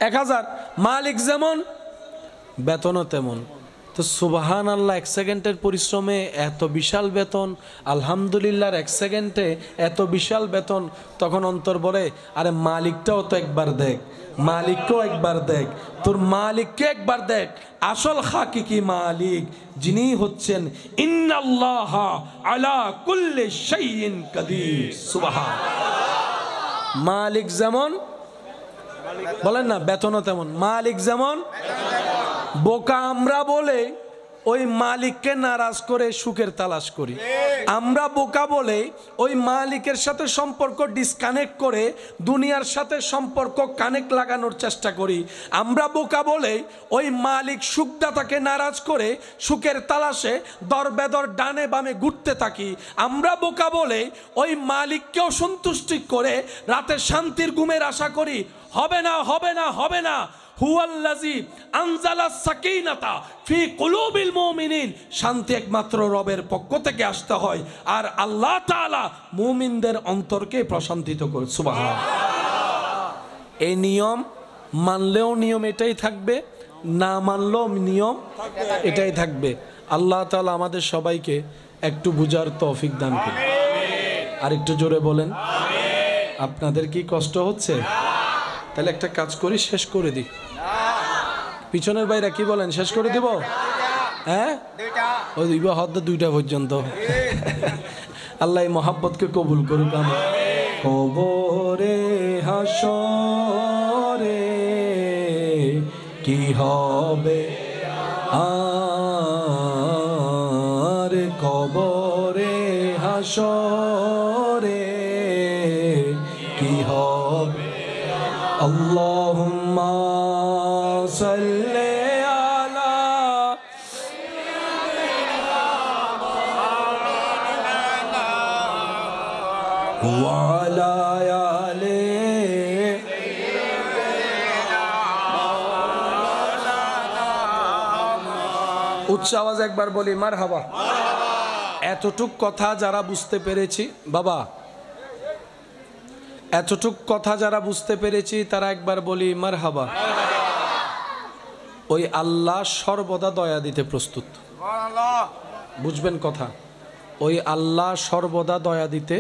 1000। মালিক যেমন বেতনও তেমন। তো সুবহানাল্লাহ, 1 সেকেন্ডের পরিশ্রমে এত বিশাল বেতন, আলহামদুলিল্লাহর 1 সেকেন্ডে এত বিশাল বেতন। তখন অন্তর বলে, আরে মালিকটাও তো একবার দেখ, মালিককেও একবার দেখ, তোর মালিককে একবার দেখ। আসল হাকিকি মালিক যিনি হচ্ছেন ইন্নাল্লাহা আলা কুল্লি শাইইন কাদির। সুবহান। মালিক যেমন, বলেন না, বেতনও তেমন। মালিক যেমন, বোকা আমরা বলে ওই মালিককে নারাজ করে সুখের তালাশ করি। আমরা বোকা বলে ওই মালিকের সাথে সম্পর্ক ডিসকানেক্ট করে দুনিয়ার সাথে সম্পর্ক কানেক্ট লাগানোর চেষ্টা করি। আমরা বোকা বলে ওই মালিক সুখদাতাকে নারাজ করে সুখের তালাশে দরবেদর ডানে বামে ঘুরতে থাকি। আমরা বোকা বলে ওই মালিককেও সন্তুষ্টি করে রাতে শান্তির ঘুমের আশা করি। হবে না, হবে না, হবে না। হুয়াল্লাযী আনজালা সাকিনাতা ফি কুলুবিল মুমিনিন। শান্তি একমাত্র রবের পক্ষ থেকে আসতে হয়, আর আল্লাহ তাআলা মুমিনদের অন্তরকে প্রশান্তিত করে। সুবহান। এই নিয়ম মানলেও নিয়ম এটাই থাকবে, না মানলেও নিয়ম এটাই থাকবে। আল্লাহ তাআলা আমাদের সবাইকে একটু বুঝার তৌফিক দান করুন। আর একটু জোরে বলেন। আপনাদের কি কষ্ট হচ্ছে? তাহলে একটা কাজ করি, শেষ করে দিই। পিছনের বাইরে কি বলেন, শেষ করে দিব? হ্যাঁ, ওই দিব হদ্দ 2টা পর্যন্ত। আল্লাহ মহাব্বতকে কবুল করুক। কবরে হাসরে কি হবে আর, কবরে হাসরে কি হবে। আল্লাহুম্মা সাল্লি আলা উচ্চ আওয়াজ একবার বলি মারহাবা। এতটুক কথা যারা বুঝতে পেরেছি বাবা, এতটুক কথা যারা বুঝতে পেরেছি তারা একবার বলি মারহাবা। ওই আল্লাহ সর্বদা দয়া দিতে প্রস্তুত। বুঝবেন কথা, ওই আল্লাহ সর্বদা দয়া দিতে।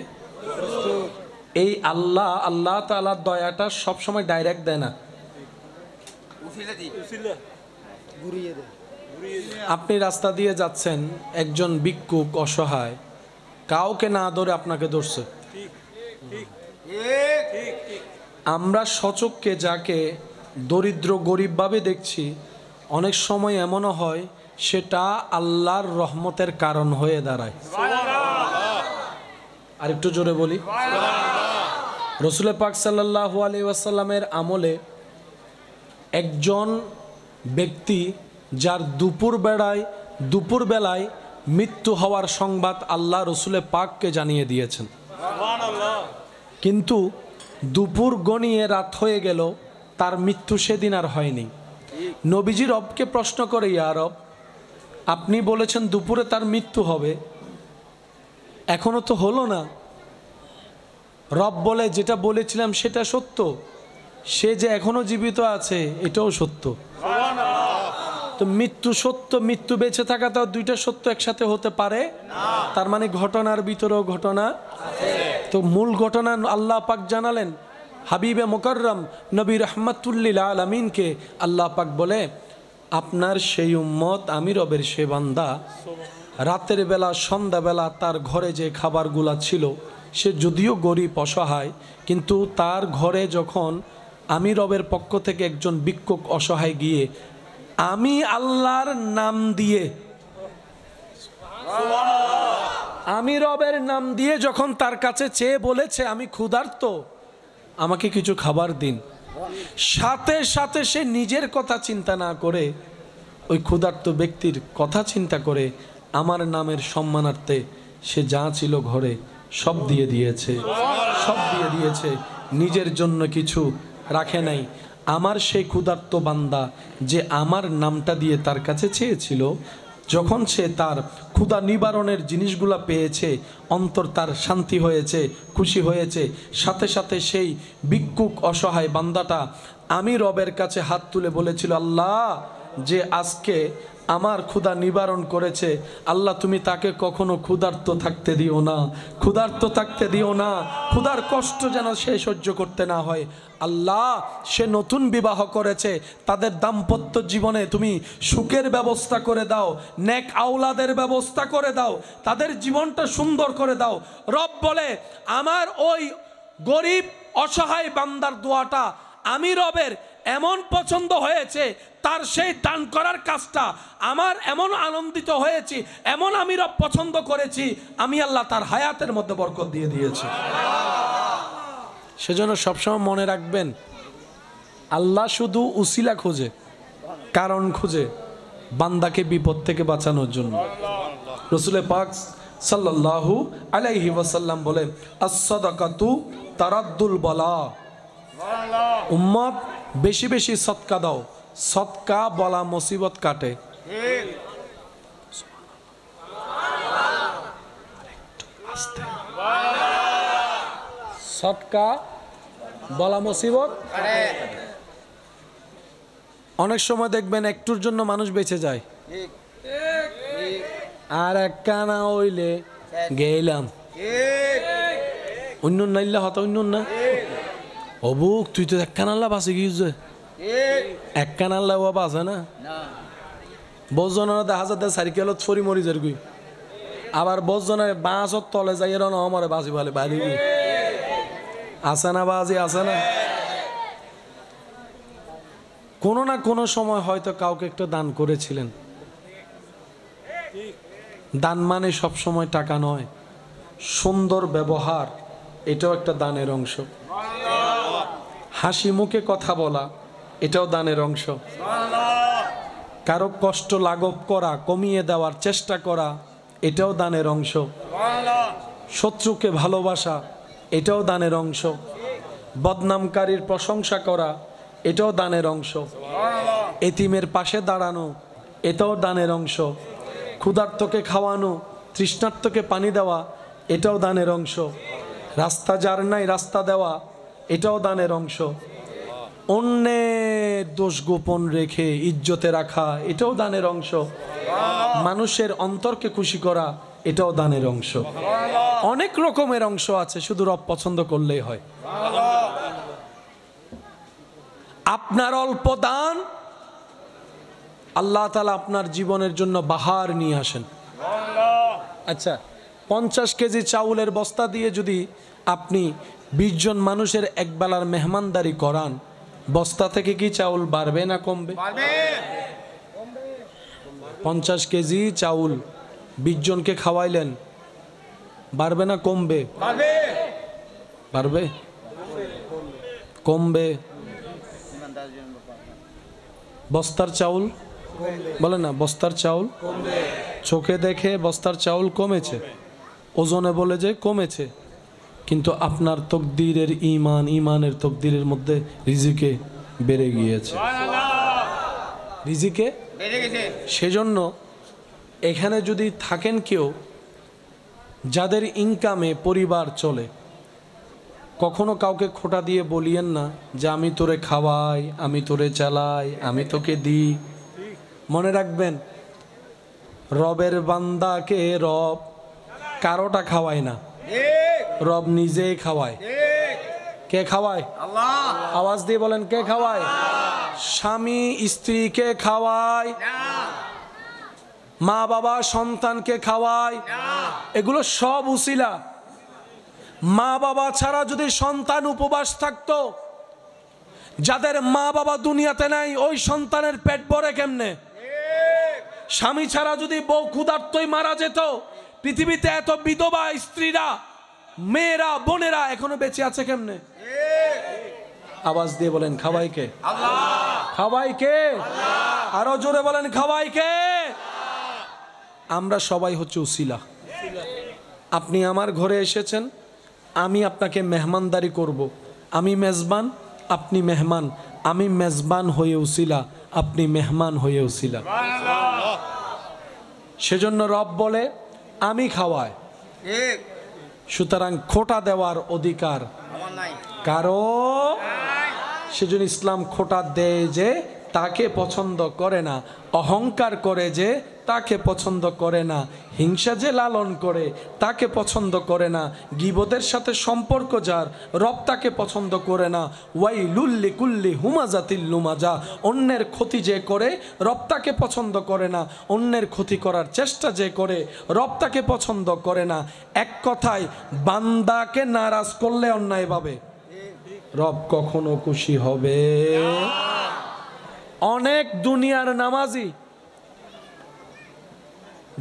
এই আল্লাহ, আল্লাহ তাআলার দয়াটা সবসময় ডাইরেক্ট দেয় না। আপনি রাস্তা দিয়ে যাচ্ছেন, একজন ভিক্ষুক অসহায় কাউকে না ধরে আপনাকে ধরছে। আমরা সচক্ষে যাকে দরিদ্র গরিব ভাবে দেখছি, অনেক সময় এমনও হয় সেটা আল্লাহর রহমতের কারণ হয়ে দাঁড়ায়। আর একটু জোরে বলি। রাসূল পাক সাল্লাল্লাহু আলাইহি ওয়াসাল্লামের আমলে একজন ব্যক্তি যার দুপুরবেলায় মৃত্যু হওয়ার সংবাদ আল্লাহ রসুল পাককে জানিয়ে দিয়েছেন, কিন্তু দুপুর গনিয়ে রাত হয়ে গেল, তার মৃত্যু সেদিন আর হয়নি। নবীজি রবকে প্রশ্ন করে, ইয়া রব, আপনি বলেছেন দুপুরে তার মৃত্যু হবে, এখনো তো হলো না। রব বলে, যেটা বলেছিলাম সেটা সত্য, সে যে এখনো জীবিত আছে এটাও সত্য। তো মৃত্যু সত্য, মৃত্যু বেঁচে থাকা, তাও দুইটা সত্য একসাথে হতে পারে না। তার মানে ঘটনার ভিতরেও ঘটনা আছে। তো মূল ঘটনা আল্লাহ পাক জানালেন হাবিবে মুকাররম নবী রাহমাতুল্লিল আলামিনকে। আল্লাহ পাক বলে, আপনার সেই উম্মত আমি রবের সে বান্দা, রাতের বেলা সন্ধ্যাবেলা তার ঘরে যে খাবারগুলা ছিল, সে যদিও গরিব অসহায়, কিন্তু তার ঘরে যখন আমি রবের পক্ষ থেকে একজন ভিক্ষুক অসহায় গিয়ে আমি আল্লাহর নাম দিয়ে, আমি রবের নাম দিয়ে যখন তার কাছে চেয়ে বলেছে আমি ক্ষুধার্ত, আমাকে কিছু খাবার দিন, সাথে সাথে সে নিজের কথা চিন্তা না করে ওই ক্ষুধার্ত ব্যক্তির কথা চিন্তা করে আমার নামের সম্মানার্থে সে যা ছিল ঘরে সব দিয়ে দিয়েছে, সব দিয়ে দিয়েছে, নিজের জন্য কিছু রাখে নাই। আমার সেই ক্ষুধার্ত বান্দা যে আমার নামটা দিয়ে তার কাছে চেয়েছিল, যখন সে তার ক্ষুধা নিবারণের জিনিসগুলা পেয়েছে, অন্তর তার শান্তি হয়েছে, খুশি হয়েছে, সাথে সাথে সেই ভিক্ষুক অসহায় বান্দাটা আমি রবের কাছে হাত তুলে বলেছিল, আল্লাহ যে আজকে আমার ক্ষুধা নিবারণ করেছে, আল্লাহ তুমি তাকে কখনো ক্ষুধার্ত থাকতে দিও না, ক্ষুধার্ত থাকতে দিও না, ক্ষুধার কষ্ট যেন সে সহ্য করতে না হয়। আল্লাহ সে নতুন বিবাহ করেছে, তাদের দাম্পত্য জীবনে তুমি সুখের ব্যবস্থা করে দাও, নেক আওলাদের ব্যবস্থা করে দাও, তাদের জীবনটা সুন্দর করে দাও। রব বলে, আমার ওই গরিব অসহায় বান্দার দোয়াটা আমি রবের এমন পছন্দ হয়েছে, তার সেই দান করার কাজটা আমার এমন আনন্দিত হয়েছি, এমন আমি রব পছন্দ করেছি, আমি আল্লাহ তার হায়াতের মধ্যে বরকত দিয়ে দিয়েছি। সেজন্য সবসময় মনে রাখবেন, আল্লাহ শুধু উসিলা খোঁজে, কারণ খুঁজে বান্দাকে বিপদ থেকে বাঁচানোর জন্য। রাসূল পাক সাল্লাল্লাহু আলাইহি ওয়াসাল্লাম বলেন, আস-সাদাকাতু তারাদ্দুল বালা। উম্মত বেশি বেশি সদকা দাও, সদকা বলা মুসিবত কাটে। সদকা বলা মুসিবত। অনেক সময় দেখবেন একটুর জন্য মানুষ বেঁচে যায়, আর এক কানা হইলে গেলাম অন্য নাইলে হতো অন্য না অবুক, তুই তো এক কানাল্লা বাসে গিয়েছে, এক কানাল্লা ও বাসে না। বসজনের দেখা যাতে সাইকেলত ছড়ি মরি যার গুই, আবার বসজনের বাঁশত তলে যাই না আমার বাসি ভালে বাড়ি আসে না, বাজি আসে না। কোনো না কোনো সময় হয়তো কাউকে একটা দান করেছিলেন। দান মানে সব সময় টাকা নয়, সুন্দর ব্যবহার এটাও একটা দানের অংশ। হাসি মুখে কথা বলা এটাও দানের অংশ। কারো কষ্ট লাঘব করা, কমিয়ে দেওয়ার চেষ্টা করা এটাও দানের অংশ। শত্রুকে ভালোবাসা এটাও দানের অংশ। বদনামকারীর প্রশংসা করা এটাও দানের অংশ। এতিমের পাশে দাঁড়ানো এটাও দানের অংশ। ক্ষুধার্তকে খাওয়ানো, তৃষ্ণার্তকে পানি দেওয়া, এটাও দানের অংশ। রাস্তা যার নাই রাস্তা দেওয়া, এটাও দানের অংশ। অন্যের দোষ গোপন রেখে ইজ্জতে রাখা, এটাও দানের অংশ। মানুষের অন্তরকে খুশি করা, এটাও দানের অংশ। অনেক রকমের অংশ আছে, শুধু রব পছন্দ করলেই হয়। আপনার অল্প দান আল্লাহ তাআলা আপনার জীবনের জন্য বাহার নিয়ে আসেন। আচ্ছা, 50 কেজি চাউলের বস্তা দিয়ে যদি আপনি 20 জন মানুষের একবেলার মেহমানদারি করান, বস্তা থেকে কি চাউল বাড়বে না কমবে? 50 কেজি চাউল 20 জনকে খাওয়াইলেন, বাড়বে না কমবে? বাড়বে, কমবে? বস্তার চাউল বলে না, বস্তার চাউল চোখে দেখে বস্তার চাউল কমেছে, ওজনে বলে যে কমেছে, কিন্তু আপনার তকদিরের ইমানের তকদিরের মধ্যে রিজিকে বেড়ে গিয়েছে, রিজিকে বেড়ে গেছে। সেজন্য এখানে যদি থাকেন কেউ যাদের ইনকামে পরিবার চলে, কখনো কাউকে খোটা দিয়ে বলিয়েন না যে আমি তোরে খাওয়াই, আমি তোরে চালাই, আমি তোকে দিই। মনে রাখবেন, রবের বান্দাকে রব কারোটা খাওয়ায় না, রব নিজেই খাওয়ায়। কে খাওয়ায়? আল্লাহ। আওয়াজ দিয়ে বলেন, কে খাওয়ায়? স্বামী স্ত্রীকে খাওয়ায়, মা বাবা সন্তানকে খাওয়ায়, এগুলো সব উসিলা। মা বাবা ছাড়া যদি সন্তান উপবাস থাকতো, যাদের মা বাবা দুনিয়াতে নাই, ওই সন্তানের পেট ভরে কেমনে? স্বামী ছাড়া যদি বউ ক্ষুধার্তই মারা যেত, পৃথিবীতে এত বিধবা স্ত্রীরা, মেয়েরা, বোনেরা এখনো বেঁচে আছে কেমনে? আওয়াজ দিয়ে বলেন, খাওয়াই কে? আল্লাহ। খাওয়াই কে? আল্লাহ। আরো জোরে বলেন, খাওয়াই কে? আমরা সবাই হচ্ছে উসিলা। আপনি আমার ঘরে এসেছেন, আমি আপনাকে মেহমানদারি করব। আমি মেজবান, আপনি মেহমান। আমি মেজবান হয়ে উসিলা, আপনি মেহমান হয়ে উসিলা। সেজন্য রব বলে আমি খাওয়াই। সুতরাং খোটা দেওয়ার অধিকার কারো। সেজন্য ইসলাম খোটা দেয় যে তাকে পছন্দ করে না, অহংকার করে যে তাকে পছন্দ করে না, হিংসা যে লালন করে তাকে পছন্দ করে না, গীবতের সাথে সম্পর্ক যার, রব তাকে পছন্দ করে না। ওয়াইলুল লিকুল্লি হুমাজাতিল লুমাজা, অন্যের ক্ষতি যে করে রব তাকে পছন্দ করে না, অন্যের ক্ষতি করার চেষ্টা যে করে রব তাকে পছন্দ করে না। এক কথায়, বান্দাকে নারাজ করলে অন্যায়ভাবে রব কখনো খুশি হবে? অনেক দুনিয়ার নামাজি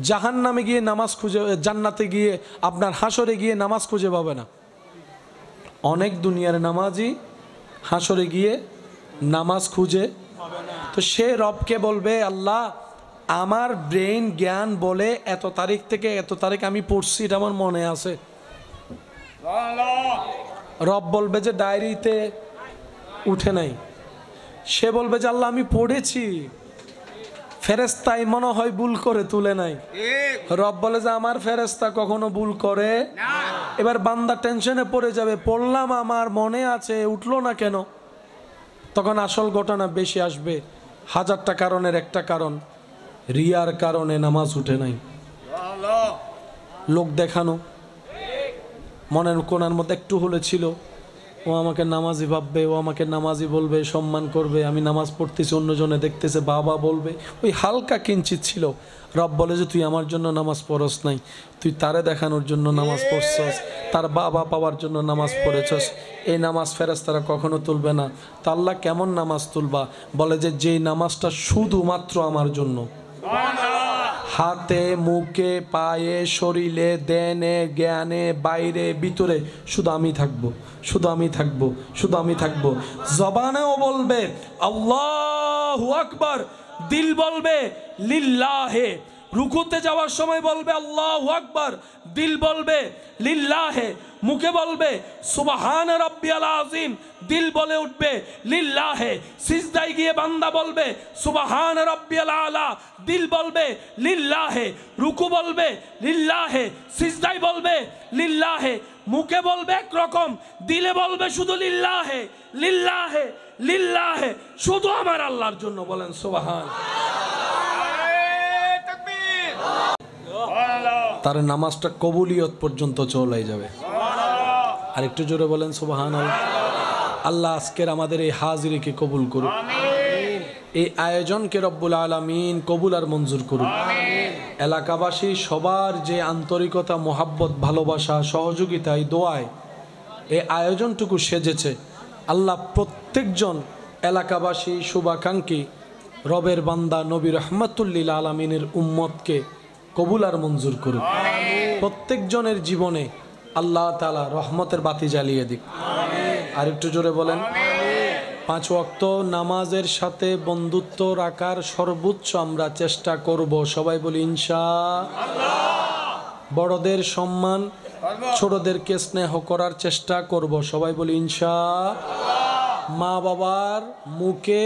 জাহান্নামে গিয়ে নামাজ খুঁজে, জান্নাতে গিয়ে আপনার হাসরে গিয়ে নামাজ খুঁজে পাবে না। অনেক দুনিয়ার নামাজি হাসরে গিয়ে নামাজ খুঁজে, তো সে রবকে বলবে, আল্লাহ আমার ব্রেন জ্ঞান বলে এত তারিখ থেকে এত তারিখ আমি পড়ছি, এটা আমার মনে আছে। রব বলবে যে ডায়েরিতে উঠে নাই। সে বলবে যে আল্লাহ আমি পড়েছি, ফেরেশতাই মনে হয় ভুল করে তুলে নাই। রব বলে যে আমার ফেরেশতা কখনো ভুল করে না। এবার বান্দা টেনশনে পড়ে যাবে, পড়লাম আমার মনে আছে, উঠলো না কেন? তখন আসল ঘটনা বেশি আসবে। 1000টা কারণের একটা কারণ, রিয়ার কারণে নামাজ উঠে নাই। লোক দেখানো, মনের কোণার মধ্যে একটু হলে ছিল, ও আমাকে নামাজি ভাববে, ও আমাকে নামাজি বলবে, সম্মান করবে, আমি নামাজ পড়তেছি অন্যজনে দেখতেছে, বাবা বলবে, ওই হালকা কিঞ্চিত ছিল। রব বলে যে তুই আমার জন্য নামাজ পড়স নাই, তুই তারে দেখানোর জন্য নামাজ পড়ছস, তার বাবা পাওয়ার জন্য নামাজ পড়েছস। এই নামাজ ফেরেশতারা কখনো তুলবে না। তা আল্লাহ কেমন নামাজ তুলবা? বলে যে যেই নামাজটা শুধুমাত্র আমার জন্য, হাতে মুখে পায়ে শরীরে দেনে জ্ঞানে বাইরে ভিতরে শুধু আমি থাকবো, শুধু আমি থাকবো, শুধু আমি থাকবো। জবানেও বলবে আল্লাহু আকবার, দিল বলবে লিল্লাহে। রুকুতে যাওয়ার সময় বলবে আল্লাহু আকবার, দিল বলবে লিল্লাহে। মুখে বলবে সুবহান রাব্বিয়াল আযীম, দিল বলে উঠবে লিল্লাহে। সিজদায় গিয়ে বান্দা বলবে সুবহান রাব্বিয়াল আলা, দিল বলবে লিল্লাহে। রুকু বলবে লিল্লাহে, সিজদায় বলবে লিল্লাহে। মুখে বলবে একরকম, দিলে বলবে শুধু লিল্লাহে লিল্লাহে লিল্লাহে, শুধু আমার আল্লাহর জন্য। বলেন সুবহান। তার নামাজটা কবুলিয়ত পর্যন্ত চলে যাবে। আর একটু জোরে বলেন সুবহানাল্লাহ। আল্লাহ আজকের আমাদের এই হাজিরিকে কবুল করুক, এই আয়োজনকে রব্বুল আলামিন কবুল আর মঞ্জুর করুক। এলাকাবাসী সবার যে আন্তরিকতা, মোহাব্বত, ভালোবাসা, সহযোগিতায়, দোয়ায় এই আয়োজনটুকু সেজেছে, আল্লাহ প্রত্যেকজন এলাকাবাসী, শুভাকাঙ্ক্ষী, রবের বান্দা, নবী রহমাতুল্লিল আলামিনের উম্মতকে কবুল আর মঞ্জুর করুক। প্রত্যেকজনের জীবনে আল্লাহ তাআলা রহমতের বাতি জ্বালিয়ে দিক। আর একটু জোরে বলেন। 5 ওয়াক্ত নামাজের সাথে বন্ধুত্ব রাখার সর্বোচ্চ আমরা চেষ্টা করব। সবাই বলি ইনশাআল্লাহ। বড়দের সম্মান, ছোটদেরকে স্নেহ করার চেষ্টা করব। সবাই বলি ইনশাআল্লাহ। মা বাবার মুখে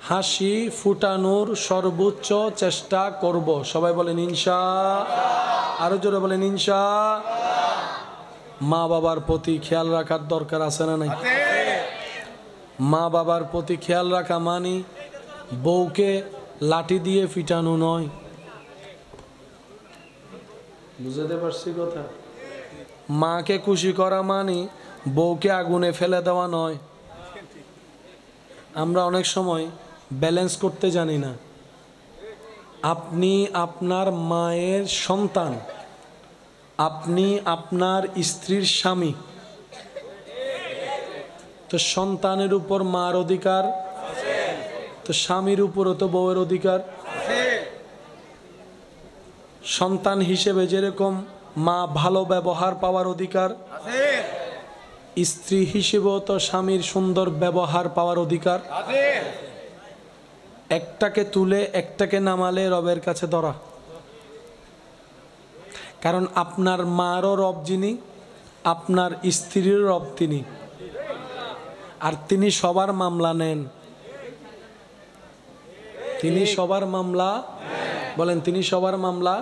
হাসি ফুটানোর সর্বোচ্চ চেষ্টা করব। সবাই বলেন ইনশাআল্লাহ। আরো জোরে বলেন ইনশাআল্লাহ। মা বাবার প্রতি খেয়াল রাখার দরকার আছে না নাই? মা বাবার প্রতি খেয়াল রাখা মানে বউকে লাঠি দিয়ে পিটানো নয়। বুঝতে পারছি কথা? মাকে খুশি করা মানে বউকে আগুনে ফেলে দেওয়া নয়। আমরা অনেক সময় ব্যালেন্স করতে জানি না। আপনি আপনার মায়ের সন্তান, আপনি আপনার স্ত্রীর স্বামী, তো সন্তানের উপর মার অধিকার, তো স্বামীর উপরও তো বউয়ের অধিকার। সন্তান হিসেবে যেরকম মা ভালো ব্যবহার পাওয়ার অধিকার, স্ত্রী হিসেবেও তো স্বামীর সুন্দর ব্যবহার পাওয়ার অধিকার। একটাকে তুলে একটাকে নামালে রবের কাছে ধরা। কারণ আপনার মারও রব যিনি, আপনার স্ত্রীর রব তিনি, আর তিনি সবার মামলা নেন। তিনি সবার মামলা, বলেন তিনি সবার মামলা।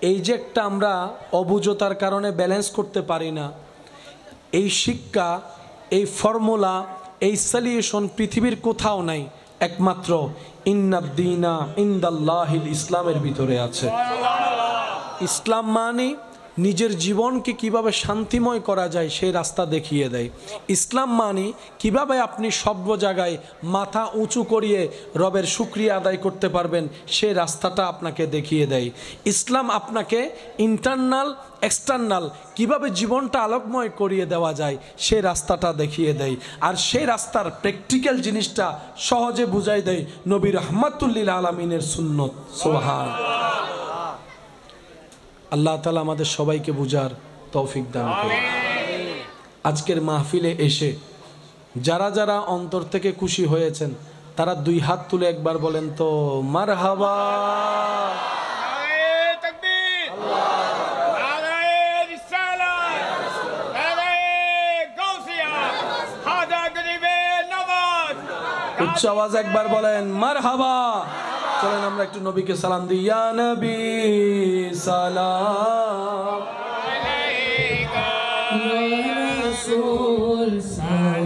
এই যে একটা আমরা অবুঝতার কারণে ব্যালেন্স করতে পারি না, এই শিক্ষা, এই ফর্মুলা, এই সলিউশন পৃথিবীর কোথাও নাই, একমাত্র ইন্নাদ-দীনা ইনদাল্লাহিল ইসলামের ভিতরে আছে। ইসলাম মানে নিজের জীবনকে কিভাবে শান্তিময় করা যায় সেই রাস্তা দেখিয়ে দেয়। ইসলাম মানে কিভাবে আপনি সব জায়গায় মাথা উঁচু করিয়ে রবের শুকরিয়া আদায় করতে পারবেন সেই রাস্তাটা আপনাকে দেখিয়ে দেয়। ইসলাম আপনাকে ইন্টারনাল এক্সটার্নাল কিভাবে জীবনটা আলোকময় করিয়ে দেওয়া যায় সেই রাস্তাটা দেখিয়ে দেয়। আর সেই রাস্তার প্র্যাকটিক্যাল জিনিসটা সহজে বুঝাই দেয় নবী রহমাতুল্লিল আলামিনের সুন্নত। সুবহানাল্লাহ। আল্লাহ তাআলা আমাদের সবাইকে বুঝার তৌফিক দান করুন। আজকের মাহফিলে এসে যারা যারা অন্তর থেকে খুশি হয়েছেন তারা 2 হাত তুলে একবার বলেন তো মারহাবা। উচ্চ আওয়াজ একবার বলেন মারহাবা। চলেন আমরা একটু নবীকে সালাম দিই। ইয়া নবী সালাম আলাইকা, ইয়া রাসূল সালাম